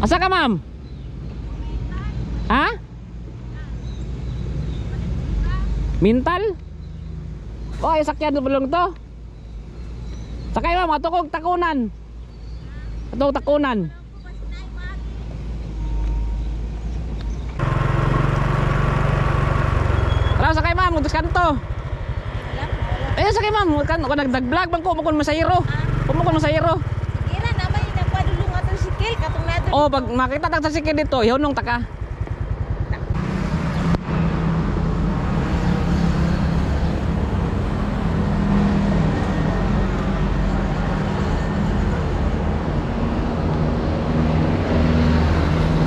Asa ka, ma'am? Ha? Mintal? Oh, sakyan bulong to. Sakay ma'am, ato kong takunan. Ato kong takunan. Tara, sakay ma'am, utos kanto. Eh, sakay ma'am, kung nagdag-vlog bang ko, mukon masayro. Kumukon masayro. Sige na, naman yung nagpadulong atong sikil, katong nato. Oh, pag makita tak sa sikil dito, ihunong taka.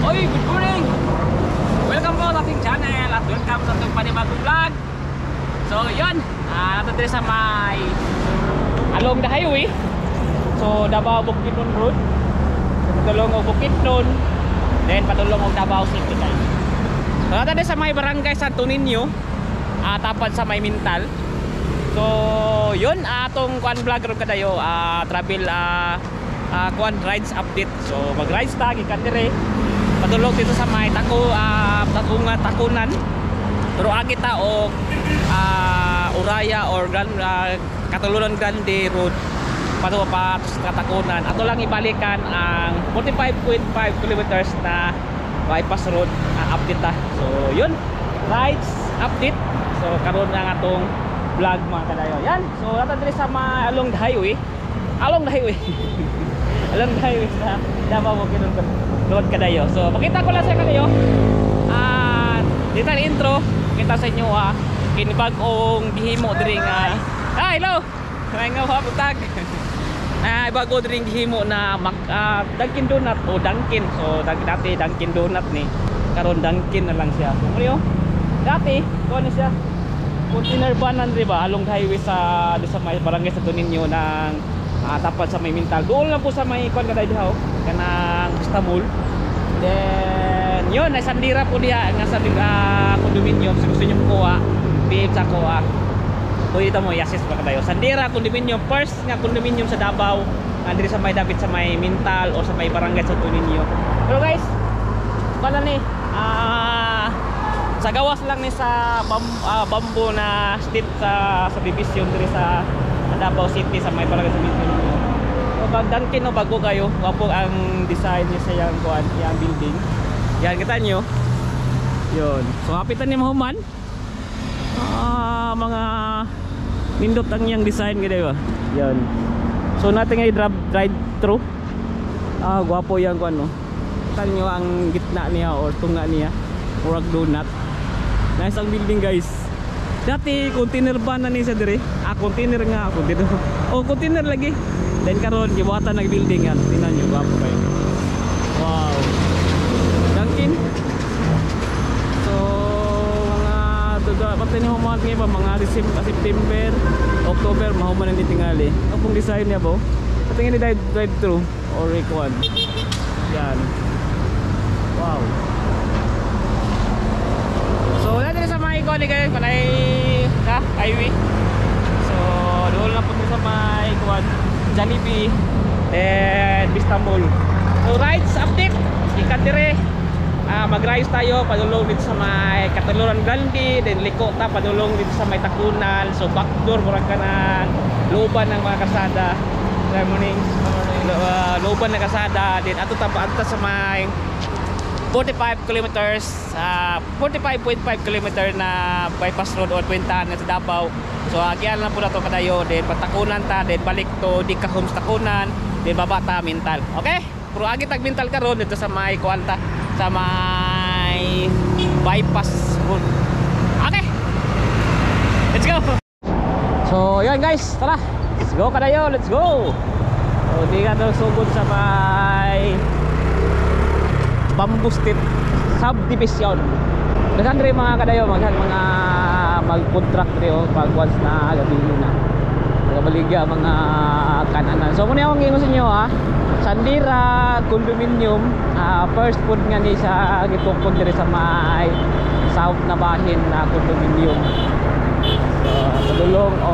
Oy, good morning. Welcome po sa ating channel at welcome sa ating panibagong vlog. So, yun, nato dito sa may along the highway. So, Davao Bukidnon Road. Padulong og Bukidnon, then padulong og Davao City guys. So, nato dito sa may barangay Santo Niño, tapat sa may Mintal. So, yun, atong kuan vlog ron kadayo, travel kuan rides update. So, mag-rides ta gikan dire. Padulong dito sa may takunan. Pero agi ta og Uraya or Catalonia Grande Road pato pa sa Takunan. Ato lang ibalikan ang 45.5 kilometers na bypass road update ta. So yun, rides update. So karon na atong vlog mga kadayo. Yan. So nato diri sa along the highway. Along the highway. Along the highway sa Davao Bukidnon Road kadayo. So pakita ko lang sa kadayo. Dito ang intro. Kita sa inyo kinibag-ong gihimo diri nga. Hello. May nga haputag. Bago diri gihimo na Dunkin Donut o Dunkin. So dati Dunkin Donut ni. Karon Dunkin na lang siya. So dati ko ni siya. Container banan ri ba along the highway sa may barangay sa Tuninyo ng tapat sa may Mintal. Doon lang po sa may kuan kada diha kanang Istanbul. Then yun, ay sandira po diha nga sa condominium. Sa gusto nyo kuha PM sa kuha pwede mo i-assist pa kayo. Sandira condominium, first nga condominium sa Davao, andiri sa may David sa may Mintal o sa may barangay sa Tuninyo. Pero guys, pala ni sa gawas lang ni sa bamboo na street sa division diri sa Davao City sa may barangay sa Tuninyo. Pag Dunkin no, bago kayo, wapo ang design niya sa yang kuan, yang building. Yan kita nyo. Yun. So hapitan ni mahuman. Mga nindot ang yang design gede ba. Yan. So natin ay drive through. Gwapo yang kuan no. Kita nyo ang gitna niya or tunga niya. Murag donut. Nice ang building guys. Dati container ban na ni sa dire. Container nga ako dito. Oh, container lagi. Then karon gibuhatan nag building yan. Tingnan niyo gwapo kayo. Wow. Dunkin. So mga pati ni human nga ba mga September, October mahuman ni tingali. Apong design niya bo. Pati nga drive through or ikuan. Yan. Wow. So dito sa mga ikuan ni guys, kanay highway. So doon lang po sa may ikuan Jollibee and Vista Mall. So rides update ikan dire. Mag-rides tayo padulong dito sa may Catalonia Grande, then liko ta padulong dito sa may Takunan. So backdoor murag ka ng looban ng mga kasada. Good morning. Looban ng kasada, then ato ta paanta sa may 45 kilometers 45.5 kilometer na bypass road o kwentahan sa Davao. So agyan lang po na to kadayo, then patakunan ta, then balik to di ka homes Takunan, then baba ta Mintal. Okay? Pero agi tag Mintal karon dito sa may kuanta sa may bypass road. Okay? Let's go. So yun guys, tara. Let's go kadayo, let's go. So di ka daw sugod sa may Bamboo Street Subdivision. Dagan rin mga kadayo, mga mag-contract rin pag once na gabi na. Nagabaligya mga kananan. So muna akong ingo sa inyo Sandira condominium, first food nga ni sa gitungkod diri sa may south na bahin na condominium. So padulong o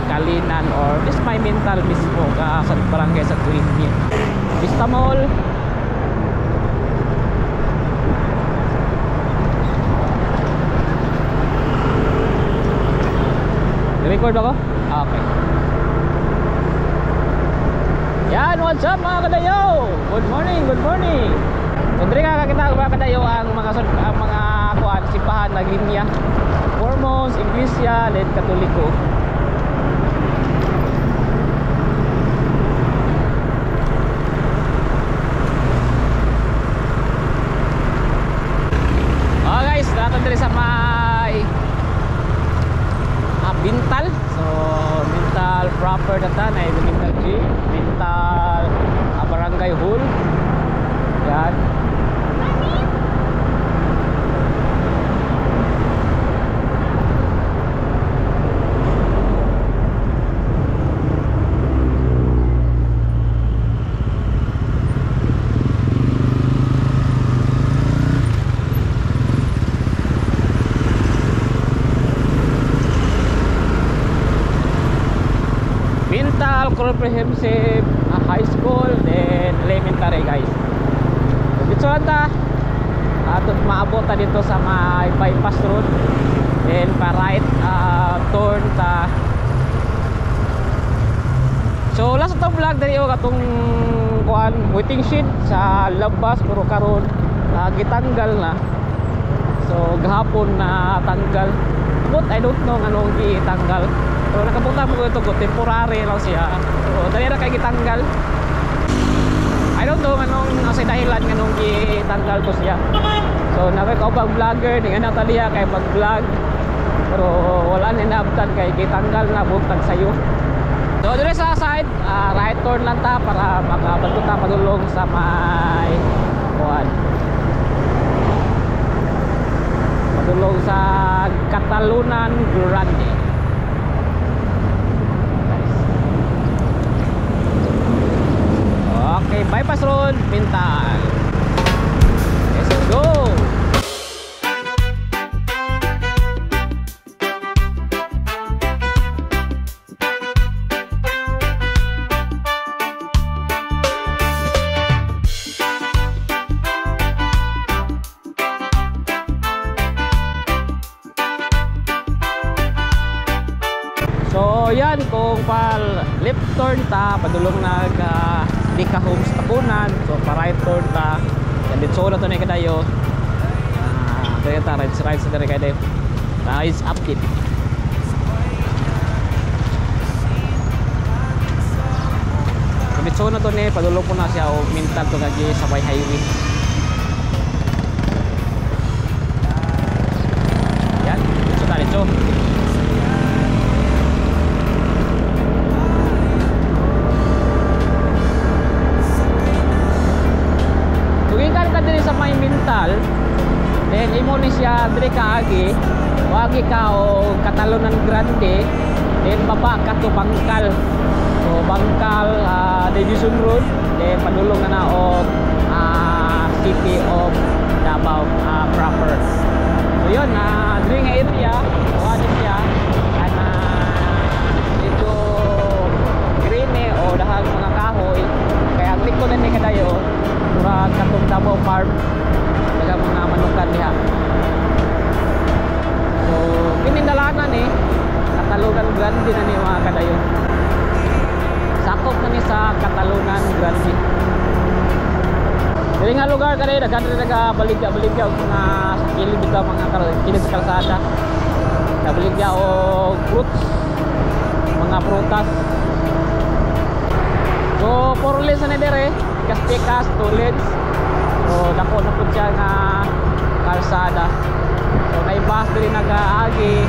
Kalinan or this may Mintal mismo sa barangay sa Tuninyo. Vista Mall. Naka-record ako? Okay. Yan, what's up mga kadayo? Good morning, good morning. So diri kakakita mga kadayo ang mga kuan simbahan na linya. Mormons, Iglesia, len Katoliko. Oh guys, natin diri sa may Bintal. So Bintal proper data na Bintal G, Bintal Barangay Hall. Yan. Comprehensive high school then elementary guys. So dito lang ta atot maabot ta dito sa may bypass road then pa right turn ta. So last to vlog diri og atong kuan waiting shed sa labas pero karon gitanggal na. So gahapon na tanggal but I don't know anong gitanggal. So nakapunta mo ito ko temporary lang siya. So dali na kay gitanggal. I don't know anong sa dahilan nganong gitanggal ko siya. So nakoy ko pag vlogger ni ana taliya kay pag vlog. Pero wala ni naabtan kay gitanggal na butang sayo. So dire sa side right turn lang ta para makabanto ta padulong sa may kuan. Padulong sa Catalunan Grande. Okay, bypass road, Bintal. Let's go. So yan, kung pal left turn ta padulong nag Dika Homes Tapunan. So pa right turn ta yan dito na to na kadayo. Kaya ta right sa diri kay is update. So dito na to ni padulong po na siya o mintal to kagi sa may highway. Yan dito ta dito. Sa may Bintal then imo ni siya dire kaagi wagi ka o Catalunan Grande then baba ka to Bangkal. So Bangkal Division Road then padulong na og City of Davao proper. So yun dire nga area wagi siya ana dito green o dahag mga kahoy kaya ang likod ni kadayo murag katong Davao Farm daga mga manukan diha. So kini dalanan Catalunan Grande na ni mga kadayo. Sakop na ni sa Catalunan Grande. Dili nga lugar kadayo daghan na baligya mga sa kilid ka mga kilid sa kalsada. Baligya o fruits mga prutas. So 4 lanes na dire Pikas 2 lanes. So dako na pud siya nga kalsada. So kay bus diri nagaagi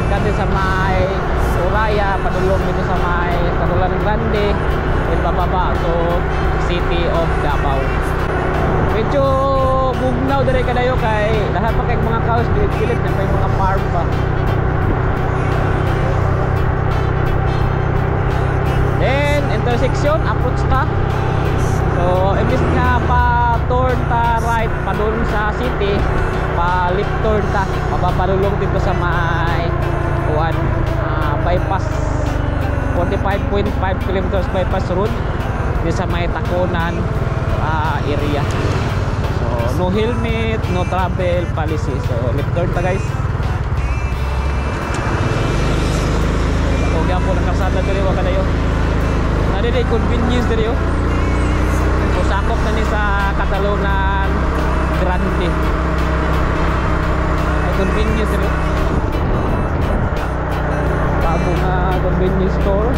dito sa may Uraya padulong dito sa may Catalunan Grande at bababa so City of Davao. Medyo bugnaw diri kadayo kay lahat pa kay mga cows gilid na kay mga farm pa. Then intersection approach ta. So imbis nga pa turn ta right padulong sa city, pa left turn ta papadulong dito sa may bypass 45.5 kilometers bypass road dito sa may Takunan area. So no helmet, no travel policy. So left turn ta guys. kalsada diri wa kadayo. Nadi convenience diri yo. So sakop na ni sa Catalogan Grande. Ay convenience diri. Bago nga convenience store.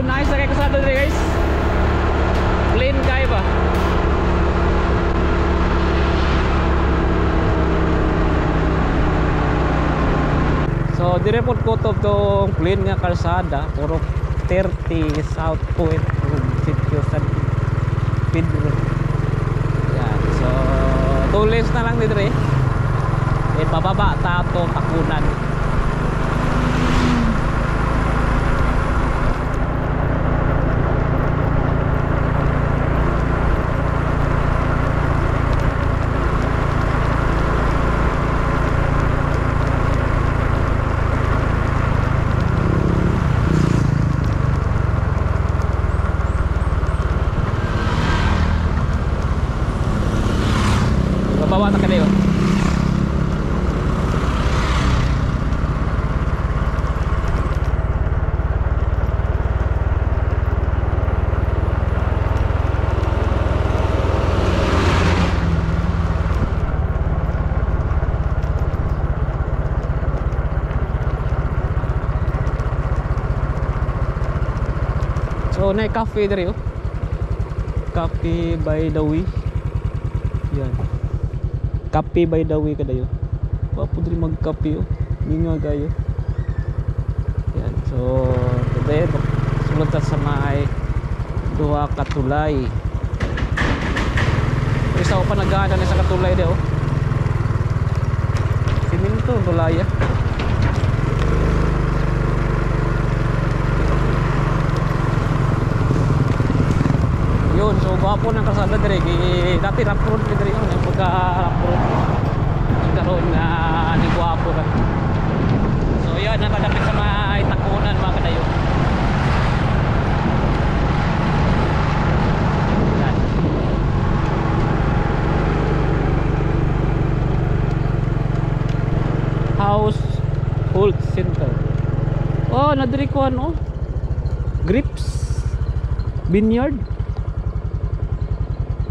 Nice na kayo kasado dito guys. Plain kayo ba? So dire po kutob tong plain nga kalsada. Puro 30 South Point Sitio San Pedro. Yan. So 2 lanes na lang dito eh. Pababa tato takunan. Bawa na kadayo. So na cafe diri oh. Cafe by the way. Yan. Kape by the way kadayo. Wapo diri magkape oh. Ninga kayo. Yan. So today sulod ta sa may duha ka tulay. Isa pa nagana ni sa katulay de oh. Siminto tulay ah. Yun, so gwapo ng kalsada diri. Dati rough road diri yun, pagka rough road. Nagkaroon na ni gwapo ka. So yun, nakadapit sa may takunan mga kadayo. Yan. Household Center. Oh, nadiri ko ano? Grips Vineyard.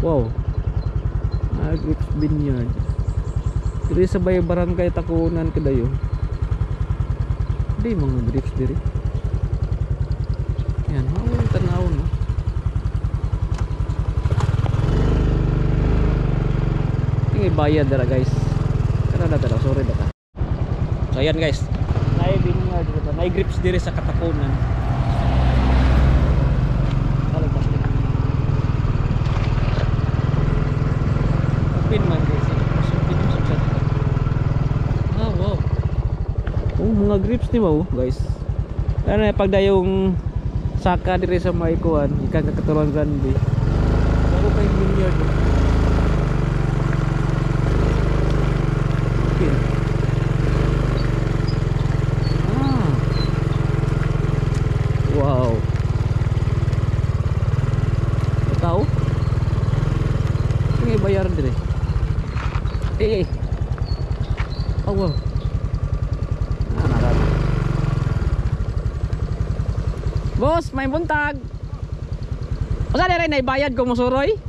Wow. Grips Vineyard. Diri sa bay barangay takunan kadayo. Di mga grips diri. Yan, tanaw no. Ini bayad dara guys. Tara, sorry data. So ayan guys. Nay vineyard dito. Nay grips diri sa katakunan. Man guys. Ah, wow. Oh, mga grips ni mo guys. Ano pagdayong saka diri sa may kuan, ikan Catalogan Grande. Bago pa yung vineyard. Okay. Ah. Wow. Ikaw? Ini bayaran diri. Oh wow. Boss, may buntag. Usa dire naibayad ko mosuroy?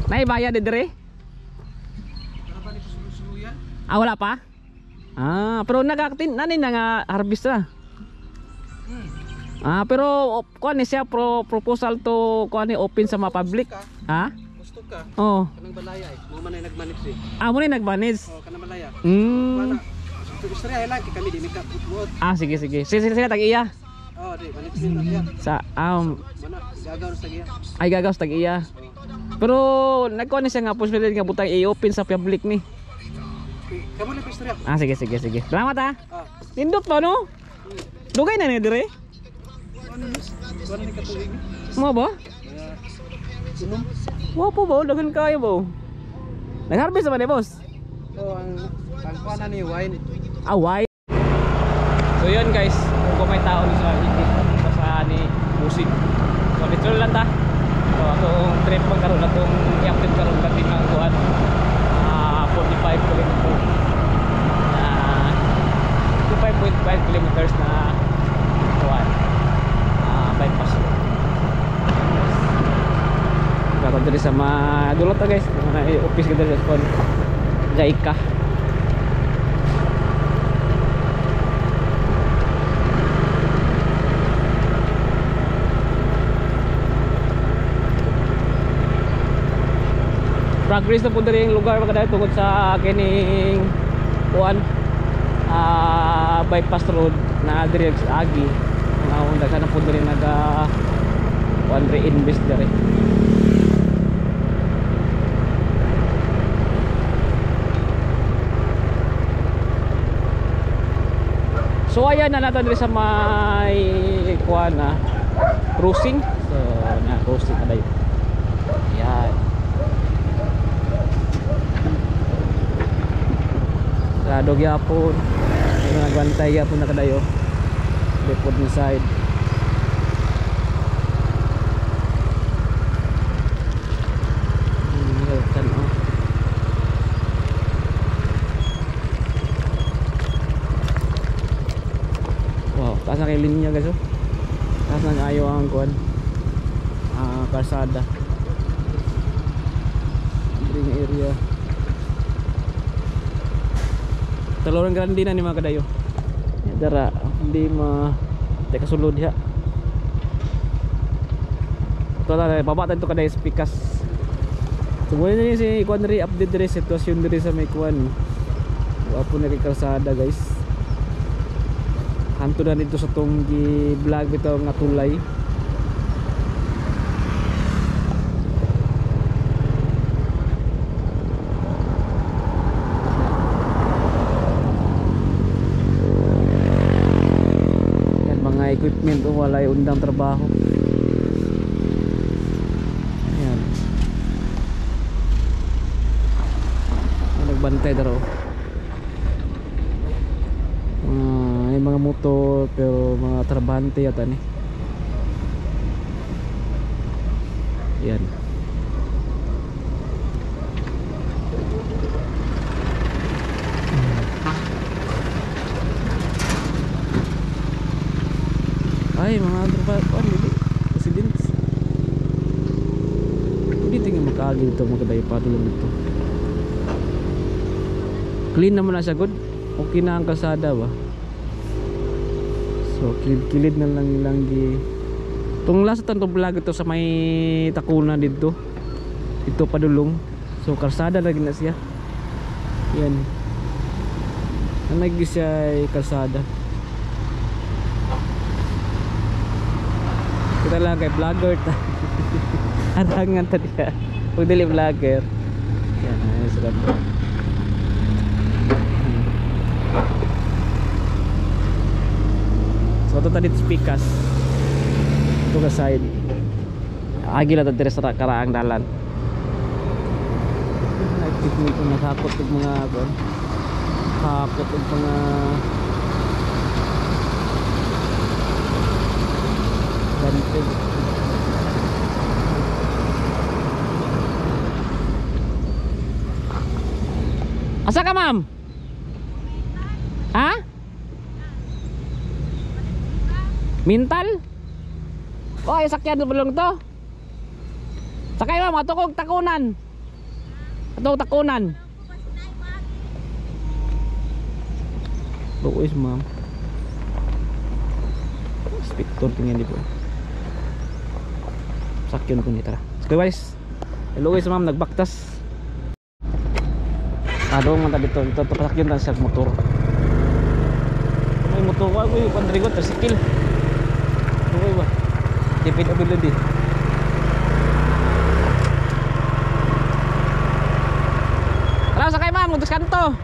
Naibayad dire? Ah, wala pa? Ah, pero nagaktin nani na nga harvest na. Ah, pero kuan ni siya proposal to kuan ni open sa mga public. Ha? Gusto ka? Oo. Kanang balaya eh. Mo man ay nagmanage eh. Ah, mo ni nagmanage. Oh, kanang balaya. Hmm. Gusto rin lang kami di make up food. Ah, sige. Sige tag-iya. Oh, di management na yan. Sa Mana gagaw sa giya. ay gagaw sa tag-iya. Pero nagkuan ni siya nga possibility nga butang i-open sa public ni. Kamu ni pistorya. Ah, sige. Salamat ah. Ah. Nindot pa no? Dugay na ni dire. Kuan ni katuig ni. Mo ba? Inom. Wapo ba? Dagan kayo ba? Nag-harvest naman eh, boss. So ang kuana ni wine. Away. So yun guys, kung may tao sa ikit sa ni Busig. So dito lang ta. So atong trip magkaroon atong i-update karon pati ng kuan. 45 kilometers. 5.5 kilometers na kuan. Bypass. Karon diri sa madulot ta guys, mga office kita sa kon. Jaika. Progress na po dali yung lugar mga dahil tungkol sa kining kuan bypass road na direct sa Agi. Mga Honda sana po dali nag kuan reinvest dali. So ayan na natin dali sa may kuan na cruising. So na cruising na dayo. Ayan. Sarado gyapon. Nagbantay gyapon na kadayo. Depot na side. Wow, taas na kay linya guys. Taas na ayaw ang kuan. Kalsada. Green area. Talorong grande na ni mga kadayo. Dara hindi teka sulod diha. Ito na babata ito kadayo sa pikas. Sumuli na si kuan diri update diri sitwasyon diri sa may kuan. Wapo na kay kalsada guys. Hanto na dito sa tong gi-vlog bitaw nga tulay. Equipment o walay undang trabaho. Ayan. Nagbantay daro. May mga motor pero mga trabante yata ni. Ayan. Ay mga trabaho hindi residents. Hindi tingin makaagi dito mga kadayo pa dulong dito. Clean naman na siya good. Okay na ang kalsada ba. So kilid na lang ilang itong last tanto vlog ito sa may Takuna dito. Ito padulong. So kalsada lagi na siya. Yan. Nagigi siya ay kalsada. Kita lang kay vlogger ta. Harangan ta diya. Pag dili vlogger. Yan, ayos lang. So ito ta dito pikas. Ito ka side. Agi lang ta dire sa karaang dalan. Nagpiknik ko nasakot og mga kuan. Hakot og mga bantig. Asa ka ma'am? Ha? Mintal? Oh, ay sakyan belum to. Sakay ma'am, ato takunan. Ato takunan. Luis ma'am. Inspektor tingin di po. Sakyan ko ni tara. So guys, Luis ma'am nagbaktas. Adong man ta dito, ito pasakyan ta sa motor. May motor ko, ay pandrigo tricycle. Okay ba? Tipid abilo di. Tara sakay ma'am, utos kanto.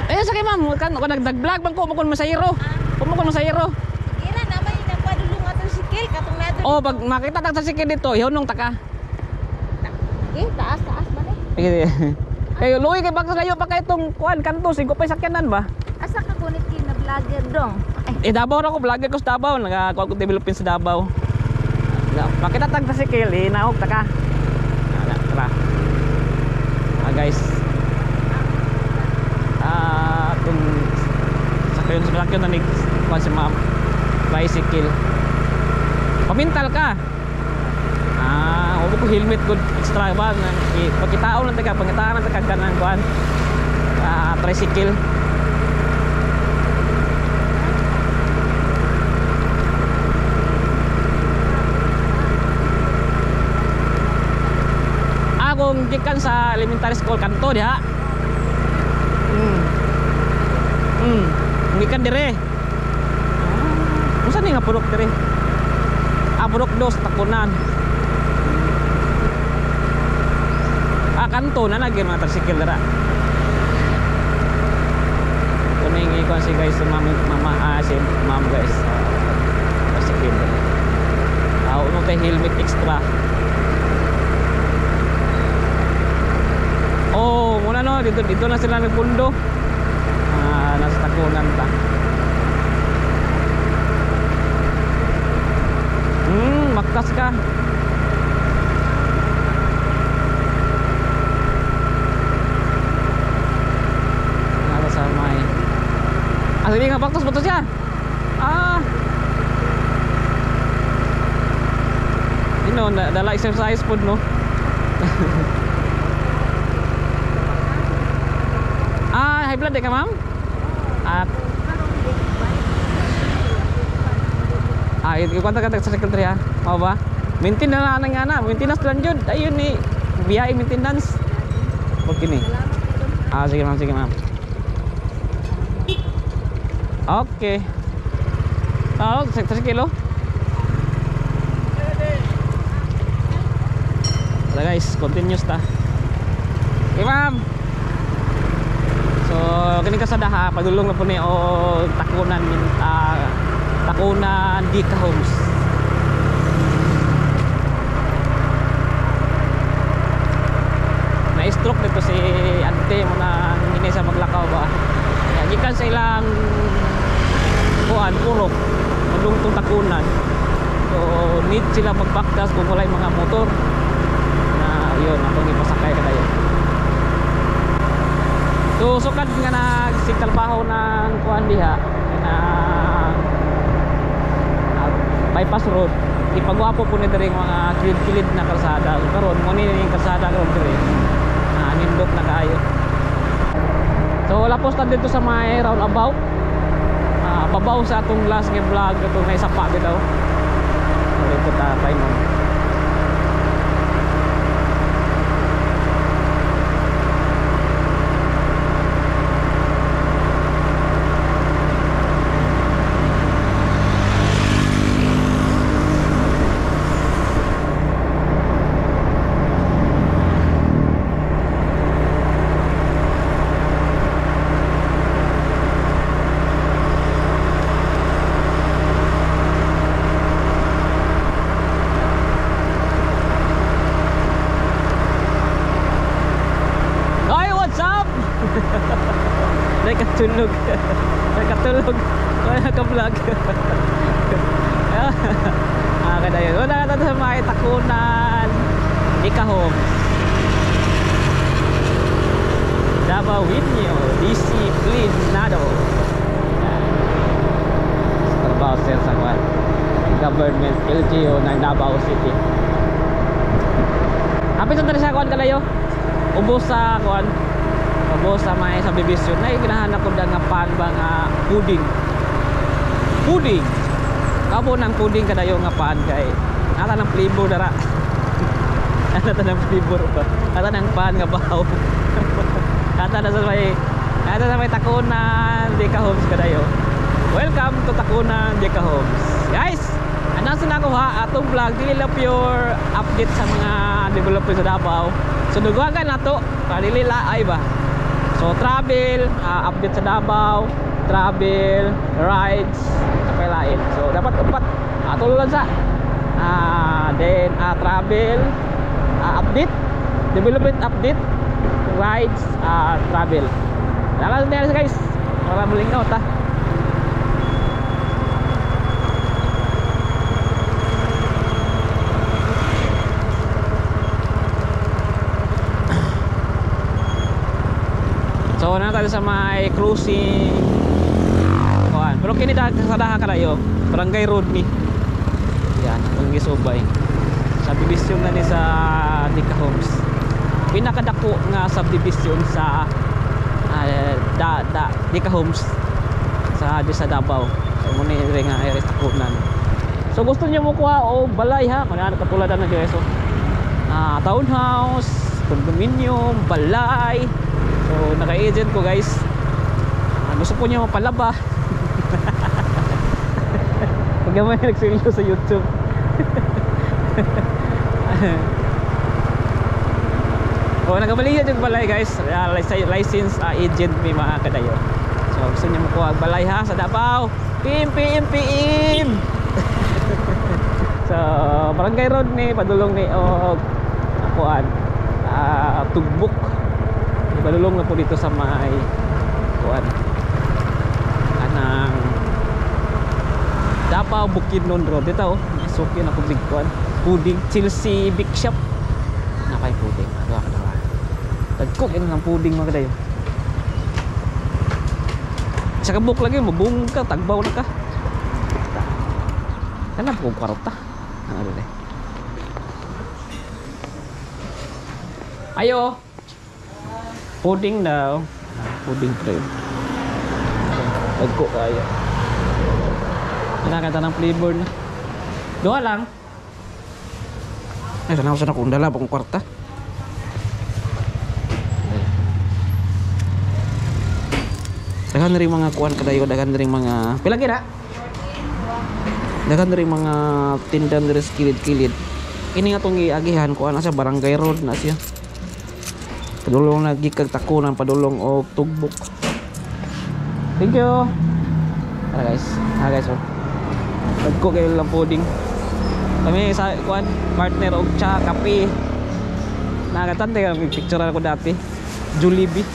Eh sakay ma'am, kan nagdag-vlog bang ko makon masayro. Kumakon masayro. Ira naman yung nagpadulong atong sikil katong nadulong. Oh, pag makita ta sa sikil dito, ihunong taka. Taas ba ni? Kayo luwi kay bakit layo pa kay itong kuan kanto 5 pa sakyanan ba? Asa ka gunit kin na vlogger dong? Ay, Davao ra ko vlogger ko sa Davao, nagakuha ko developin sa Davao. Makita tag ta si Kelly, naog ta ka. Tara. Guys. Kung sakyan sa sakyan na ni kuan si ma'am. Bicycle. Pamintal ka. Huwag ko helmet good extra ba? Pagkitao lang taga, pangitaan lang taga kanang kuan. Tricycle. Kung gikan sa elementary school kanto diha. Gikan dire. Unsa ni nga purok dire? Purok dos takunan. Kanto na lagi mga tricycle dira. Kuningi ko si guys sa mama si ma'am guys. Tricycle. Uno tay helmet extra. Oh, muna no, dito na sila nagpundo. Nasa takunan ta. Makas ka. Nasa samay. Sige nga baktos betul siya. Ino, dala exercise food no. High blood ka ma'am? Ito kwanta ka sa secretary ha? Mau ba? Maintain na lang nga na, maintenance lang yun. Ayun ni, BI maintenance. Huwag gini. Sige ma'am, sige ma'am. Okay. Secretary kilo. So guys, continuous ta. Okay ma'am. So kini kasadaha padulong na po ni takunan takunan Dika Homes. Na-stroke dito si ante mo na hindi sa maglakaw ba. Gikan sa ilang kuan purok padulong tong takunan. So need sila magbaktas kung walay mga motor. Na yun atong ipasakay kadayo. So sukad nga nagsikalbaho ng kuan diha na bypass road. Ipagwapo po ni diri mga kilid-kilid na kalsada. Karon mo ni kalsada karon diri. Nindot na kaayo. So lapos ta dito sa may roundabout. Pabaw sa atong last nga vlog atong naisapa bitaw. Dito ta tayo mo. Nakatulog. Nakatulog. Naka-vlog. Kadayon. Wala na sa mga takunan. Dika Homes. Davao Winyo. Disciplinado. Trabaho sir sa kwan. Government LGU ng Davao City. Hapit sa sa kwan kalayo. Ubos sa kwan. Ubos sa may subdivision na ginahanap ko nga pan ba nga pudding. Pudding. Kabo ng pudding kadayo nga pan kay ata ng flavor dara. Ata ng flavor ba? Ata ng pan nga bahaw. Ata na may takunan Dika Homes kadayo. Welcome to takunan Dika Homes. Guys, announce na ko ha atong vlog dili lang pure update sa mga developer sa Davao. So dugangan nato dili laay ba. So travel, update sa Davao, travel, rides, kapay lain. So dapat upat tulungan sa then travel, update, development update, rides, travel. Lakas na guys, para malingaw ta. So na tayo sa may cruising kuan. Pero kini sa kadayo, Barangay Road ni. Yan, ang gisubay. Subdivision na ni sa Dika Homes. Pinakadako nga subdivision sa Dika Homes sa Davao. So mo ni nga area takunan. So gusto niyo mo kuha o balay ha, kana katulad na gyud townhouse, condominium, balay. So naka-agent ko guys. Gusto po niyo mapalaba. Pag may nagsilyo sa YouTube. O nagabalihan yung balay guys. License agent may mga kadayo. So gusto niyo makuha balay ha sa Davao. PIM. So Barangay Road ni padulong ni og kuan Tugbok. Padulong na po dito sa may kuan anang Davao Bukidnon Road. Dito suki na pud kuan puding Chelsea Big Shop. Nakay puding. Aduh ka daw. Tagkok ino ng puding mga kadayo. Sa kabuk lagi mabung ka tagbaw na ka. Kana po kwarta. Ano deh. Ayo. Puding daw. Puding tray. Tagkok kaya. Nakakita ng flavor na. Doa lang. Ay, sana ako undala pang kwarta. Dagan na rin mga kuwan kadayo, dagan na rin mga pilagi na. Dagan na rin mga tindahan na rin kilid-kilid. Ini nga itong iagihan kuwan na siya, Barangay Road na siya. Padulong lagi kag takunan, padulong o Tugbok. Thank you. Tara guys, oh. Pagko kayo lang puding. Kami sa kuan partner og cha kape. Nakatante kami picture ako dati. Jollibee.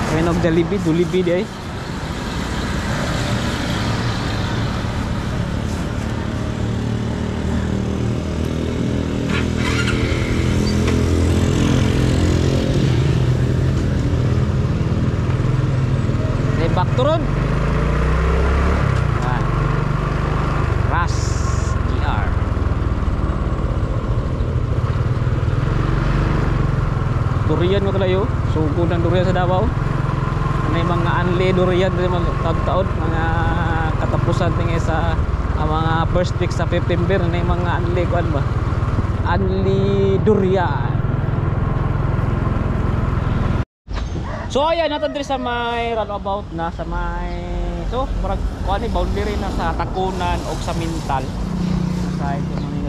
Kami nog Jollibee di ay. Back to road. Ras GR. Durian mo kalayo. Sugod ng durian sa Davao. May mga anli durian din mga taon-taon, mga katapusan tingin sa mga first week sa September na mga anli kuan ba. Anli durian. So ayan, natin din sa may roundabout na sa may murag kuan ni boundary na sa Takunan o sa Mintal. Sa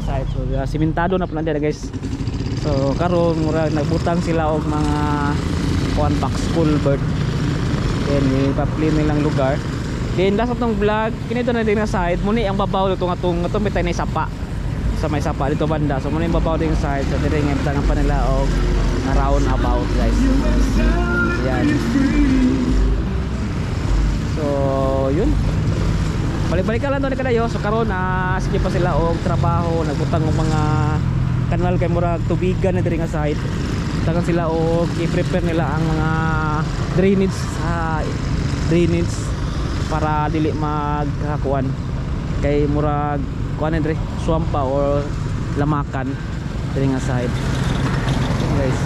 side so simentado na pala dira guys. So karon murag nagbutang sila og mga kuan box culvert. Then ipa-clean nilang lugar. Then last of tong vlog, kinito na din na side, muni ang babaw dito nga bitay na sapa. Sa may sapa dito banda. So muni ang babaw din side, so dire nga bitangan pa nila og roundabout guys. Yan. So yun, balik-balik ka lang doon kadayo. So karon sige pa sila og trabaho, nagbutang og mga kanal kay murag tubigan na diri nga side. Tagan sila og i-prepare nila ang mga drainage para dili magkakuan kay murag kuan diri swampa or lamakan diri nga side. So, guys,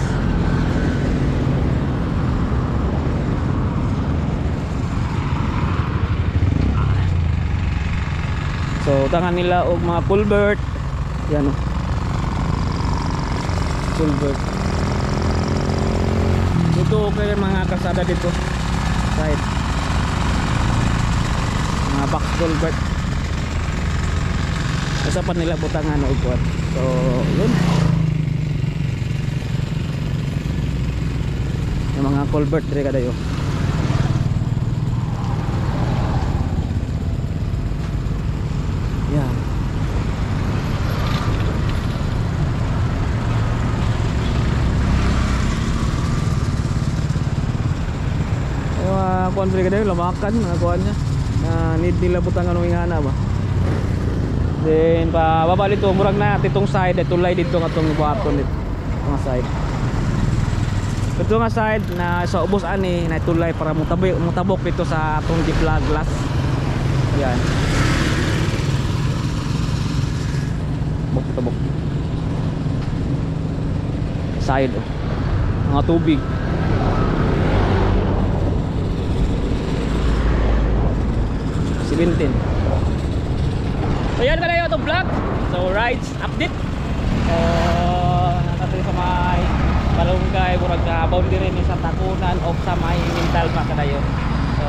so tangan nila og mga culvert. Yan o, culvert. Ito kaya mga kalsada dito side, mga box culvert. Isa pa nila butangan o kuwan. So yun, yung mga culvert dire kadayo. Yeah. dre kada lamakan mga kuan niya. Need nila butang anong ingana ba. Then pa baba dito murag na titong side at tulay dito nga tong buhaton dito. Mga side. Ito nga side na sa ubos ani na tulay para mutabok dito sa atong gipla glass. Yan. Tabok. Side oh. Mga tubig. Silintin. So yan ka na yung itong vlog. So rides update. So nakatali sa may Balonggay, murag na boundary ni sa Takunan o sa may Mintal pa kadayo. So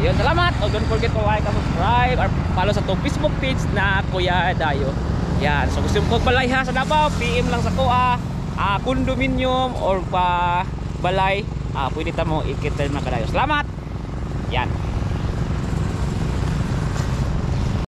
yun, salamat. O don't forget to like and subscribe or follow sa itong Facebook page na Kuya Dayo. Yan, so gusto mo balay ha sa Davao, PM lang sa kuha, condominium or pa balay, pwede ta mo ikit na kadayo. Salamat. Yan.